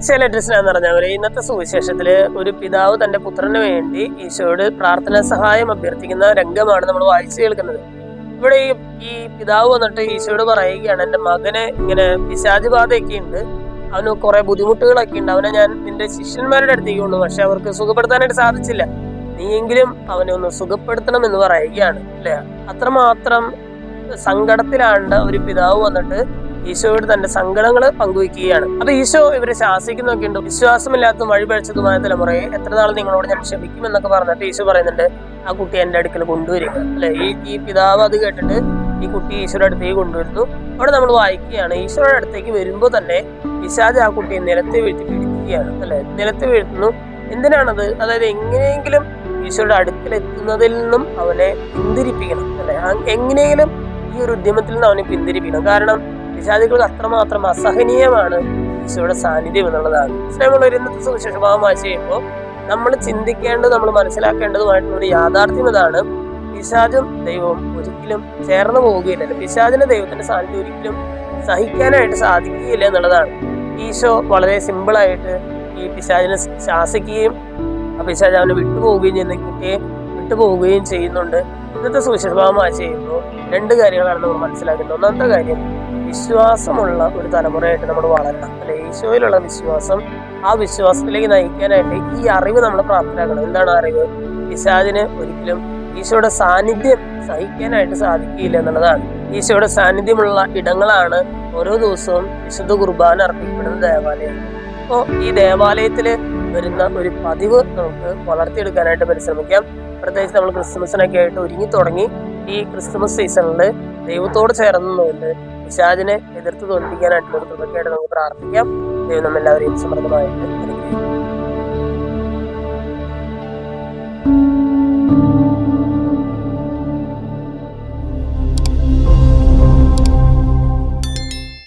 ഈശോയിലെ എന്ന് പറഞ്ഞവരെ, ഇന്നത്തെ സുവിശേഷത്തില് ഒരു പിതാവ് തന്റെ പുത്രന് വേണ്ടി ഈശോയോട് പ്രാർത്ഥനാ സഹായം അഭ്യർത്ഥിക്കുന്ന രംഗമാണ് നമ്മൾ വായിച്ചു കേൾക്കുന്നത്. ഇവിടെ ഈ പിതാവ് വന്നിട്ട് ഈശോയോട് പറയുകയാണ്, എന്റെ മകന് ഇങ്ങനെ പിശാചുബാധയൊക്കെ ഉണ്ട്, അവന് കുറെ ബുദ്ധിമുട്ടുകളൊക്കെ ഉണ്ട്, അവനെ ഞാൻ നിന്റെ ശിഷ്യന്മാരുടെ അടുത്തേക്ക് കൊണ്ടു, പക്ഷെ അവർക്ക് സുഖപ്പെടുത്താനായിട്ട് സാധിച്ചില്ല, നീയെങ്കിലും അവനെ ഒന്ന് സുഖപ്പെടുത്തണം എന്ന് പറയുകയാണ് അല്ലെ. അത്രമാത്രം സങ്കടത്തിലാണ് ഒരു പിതാവ് വന്നിട്ട് ഈശോയോട് തന്റെ സങ്കടങ്ങള് പങ്കുവയ്ക്കുകയാണ്. അപ്പൊ ഈശോ ഇവരെ ശാസിക്കുന്നൊക്കെ ഉണ്ട്. വിശ്വാസമില്ലാത്തതും വഴിപഴിച്ചതുമായ തലമുറയെ എത്ര നാൾ നിങ്ങളോട് ഞാൻ ക്ഷമിക്കും എന്നൊക്കെ പറഞ്ഞിട്ട് ഈശോ പറയുന്നുണ്ട്, ആ കുട്ടി എന്റെ അടുക്കൽ കൊണ്ടുവരിക അല്ലെ. ഈ പിതാവ് അത് കേട്ടിട്ട് ഈ കുട്ടി ഈശോയുടെ അടുത്തേക്ക് കൊണ്ടുവരുന്നു. അവിടെ നമ്മൾ വായിക്കുകയാണ്, ഈശോയുടെ അടുത്തേക്ക് വരുമ്പോ തന്നെ പിശാച് ആ കുട്ടിയെ നിലത്തെ വീഴ്ത്തി പീഡിപ്പിക്കുകയാണ് അല്ലെ. നിലത്ത് വീഴ്ത്തുന്നു. എന്തിനാണത്? അതായത് എങ്ങനെയെങ്കിലും ഈശോയുടെ അടുക്കൽ എത്തുന്നതിൽ നിന്നും അവനെ പിന്തിരിപ്പിക്കണം അല്ലെ. എങ്ങനെയെങ്കിലും ഈ ഒരു ഉദ്യമത്തിൽ നിന്ന് അവനെ പിന്തിരിപ്പിക്കണം. കാരണം പിശാചുകൾക്ക് അത്രമാത്രം അസഹനീയമാണ് ഈശോയുടെ സാന്നിധ്യം എന്നുള്ളതാണ്. സ്നേഹമുള്ള ഇന്നത്തെ സുവിശേഷ ഭാഗം വായിച്ചു കഴിയുമ്പോൾ നമ്മൾ ചിന്തിക്കേണ്ടത്, നമ്മൾ മനസ്സിലാക്കേണ്ടതുമായിട്ടുള്ള ഒരു യാഥാർത്ഥ്യം ഇതാണ്: പിശാചും ദൈവവും ഒരിക്കലും ചേർന്ന് പോവുകയില്ല. പിശാചിന് ദൈവത്തിന്റെ സാന്നിധ്യം ഒരിക്കലും സഹിക്കാനായിട്ട് സാധിക്കുകയില്ല എന്നുള്ളതാണ്. ഈശോ വളരെ സിമ്പിളായിട്ട് ഈ പിശാചിനെ ശാസിക്കുകയും ആ പിശാച് അവനെ വിട്ടുപോവുകയും ചെയ്യുന്ന കുട്ടിയെ വിട്ടുപോവുകയും ചെയ്യുന്നുണ്ട്. ഇന്നത്തെ സുവിശേഷ ഭാഗം വായിച്ചു കഴിയുമ്പോൾ രണ്ട് കാര്യങ്ങളാണ് നമ്മൾ മനസ്സിലാക്കുന്നത്. ഒന്നാമത്തെ കാര്യം, വിശ്വാസമുള്ള ഒരു തലമുറയായിട്ട് നമ്മൾ വളരണം അല്ലെ. ഈശോയിലുള്ള വിശ്വാസം, ആ വിശ്വാസത്തിലേക്ക് നയിക്കാനായിട്ട് ഈ അറിവ് നമ്മൾ പ്രാപ്തരാക്കണം. എന്താണ് അറിവ്? പിശാചിന് ഒരിക്കലും ഈശോയുടെ സാന്നിധ്യം സഹിക്കാനായിട്ട് സാധിക്കില്ല എന്നുള്ളതാണ്. ഈശോയുടെ സാന്നിധ്യമുള്ള ഇടങ്ങളാണ് ഓരോ ദിവസവും വിശുദ്ധ കുർബാന അർപ്പിക്കപ്പെടുന്ന ദേവാലയം. അപ്പോൾ ഈ ദേവാലയത്തിൽ വരുന്ന ഒരു പതിവ് നമുക്ക് വളർത്തിയെടുക്കാനായിട്ട് പരിശ്രമിക്കാം. പ്രത്യേകിച്ച് നമ്മൾ ക്രിസ്മസിനൊക്കെ ആയിട്ട് ഒരുങ്ങി തുടങ്ങി ഈ ക്രിസ്മസ് സീസണിൽ ദൈവത്തോട് ചേർന്നുകൊണ്ട് പിശാചിനെ എതിർത്ത് തോൽപ്പിക്കാനായിട്ടുള്ള ഒരു കൃപയ്ക്കായിട്ട് നമുക്ക് പ്രാർത്ഥിക്കാം. ദൈവം നമ്മെല്ലാവരെയും സമൃദ്ധമായിട്ട് അനുഗ്രഹിക്കും.